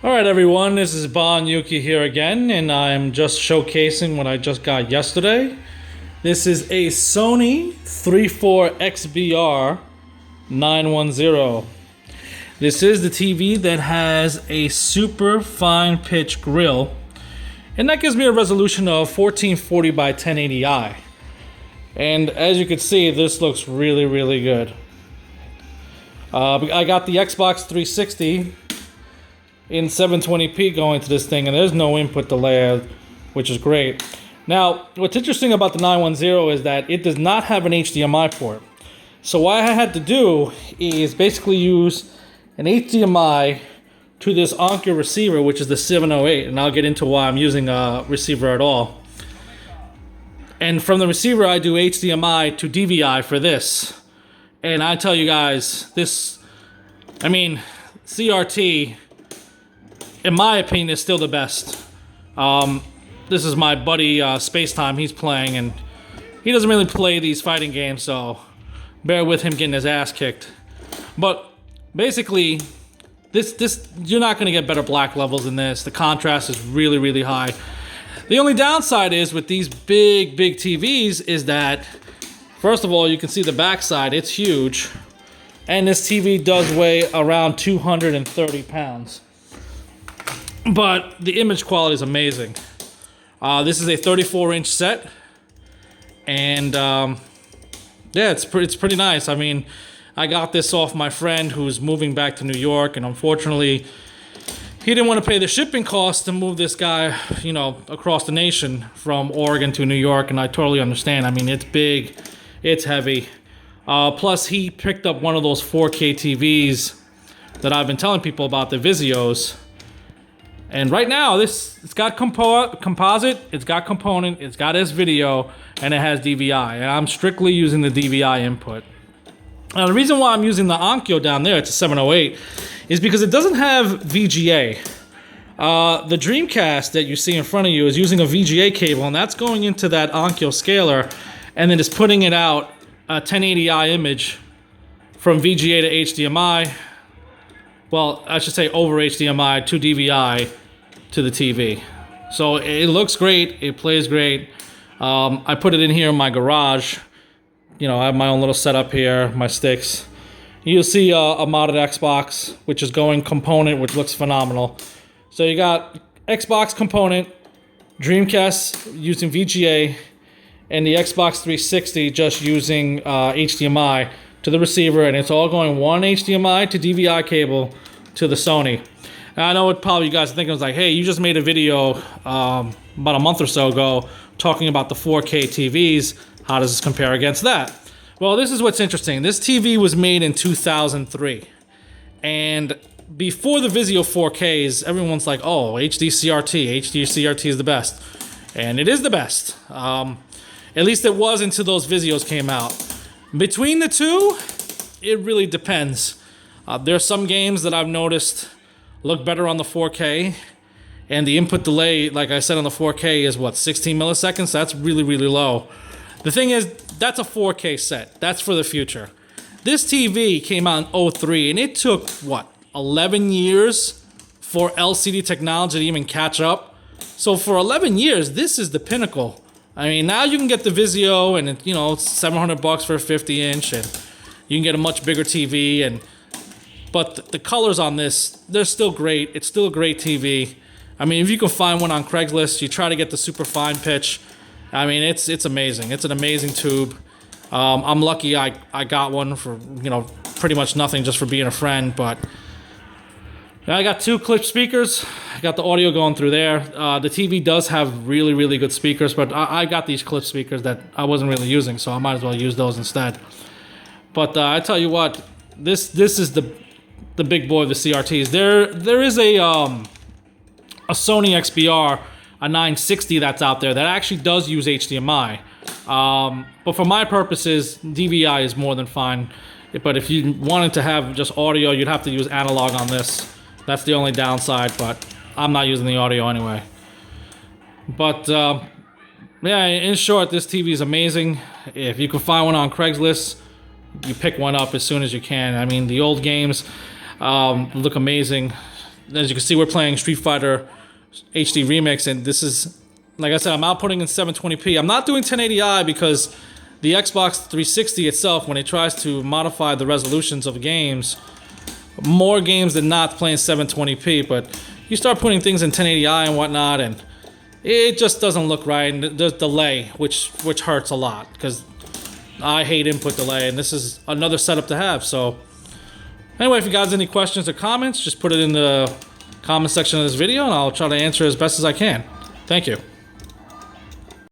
Alright everyone, this is Bon Yuki here again, and I'm just showcasing what I just got yesterday. This is a Sony 34XBR910. This is the TV that has a super fine pitch grill, and that gives me a resolution of 1440 by 1080i. And as you can see, this looks really good. I got the Xbox 360 in 720p going to this thing, and there's no input delay, which is great. Now, what's interesting about the 910 is that it does not have an HDMI port. So what I had to do is basically use an HDMI to this Onkyo receiver, which is the 708, and I'll get into why I'm using a receiver at all. And from the receiver, I do HDMI to DVI for this. And I tell you guys, CRT, in my opinion, is still the best. This is my buddy Spacetime. He's playing, and he doesn't really play these fighting games, so bear with him getting his ass kicked. But basically, this you're not going to get better black levels than this. The contrast is really high. The only downside is with these big TVs is that, first of all, you can see the backside. It's huge, and this TV does weigh around 230 pounds. But the image quality is amazing. This is a 34-inch set, and yeah, it's pretty nice. I mean, I got this off my friend who's moving back to New York, and unfortunately, he didn't want to pay the shipping costs to move this guy, across the nation from Oregon to New York, and I totally understand. I mean, it's big, it's heavy. Plus, he picked up one of those 4K TVs that I've been telling people about, the Vizios. And right now, it's got composite, it's got component, it's got S-Video, and it has DVI. And I'm strictly using the DVI input. Now, the reason why I'm using the Onkyo down there, it's a 708, is because it doesn't have VGA. The Dreamcast that you see in front of you is using a VGA cable, and that's going into that Onkyo scaler, and then it's putting it out a 1080i image from VGA to HDMI. Well, I should say over HDMI to DVI to the TV. So it looks great, it plays great. I put it in here in my garage. I have my own little setup here, my sticks. You'll see a modded Xbox, which is going component, which looks phenomenal. So you got Xbox component, Dreamcast using VGA, and the Xbox 360 just using HDMI to the receiver, and it's all going one HDMI to DVI cable to the Sony. And I know what probably you guys are thinking, was like, hey, you just made a video about a month or so ago talking about the 4K TVs. How does this compare against that? Well, this is what's interesting. This TV was made in 2003, and before the Vizio 4Ks, everyone's like, oh, HD CRT is the best. And it is the best. At least it was until those Vizios came out. Between the two, it really depends. There are some games that I've noticed look better on the 4K, and the input delay, like I said, on the 4K is 16 milliseconds? That's really low. The thing is, that's a 4K set. That's for the future. This TV came out in 03, and it took, 11 years for LCD technology to even catch up? So for 11 years, this is the pinnacle. I mean, now you can get the Vizio, and it's $700 for a 50-inch, and you can get a much bigger TV. But the colors on this, they're still great. It's still a great TV. I mean, if you can find one on Craigslist, you try to get the super fine pitch. I mean, it's amazing. It's an amazing tube. I'm lucky I got one for pretty much nothing, just for being a friend. But I got two clip speakers. I got the audio going through there. The TV does have really good speakers, but I got these clip speakers that I wasn't really using, so I might as well use those instead. But I tell you what, this is the big boy of the CRTs. There is a Sony XBR, a 960 that's out there that actually does use HDMI. But for my purposes, DVI is more than fine. But if you wanted to have just audio, you'd have to use analog on this. That's the only downside, but I'm not using the audio anyway. But yeah, in short, this TV is amazing. If you can find one on Craigslist, you pick one up as soon as you can. I mean, the old games look amazing. as you can see, we're playing Street Fighter HD Remix, and this is, like I said, I'm outputting in 720p. I'm not doing 1080i because the Xbox 360 itself, when it tries to modify the resolutions of games, more games than not play in 720p, but you start putting things in 1080i and whatnot, and it just doesn't look right, and there's delay, which hurts a lot, because I hate input delay, and this is another setup to have. So anyway, if you guys have any questions or comments, just put it in the comment section of this video, and I'll try to answer as best as I can. Thank you.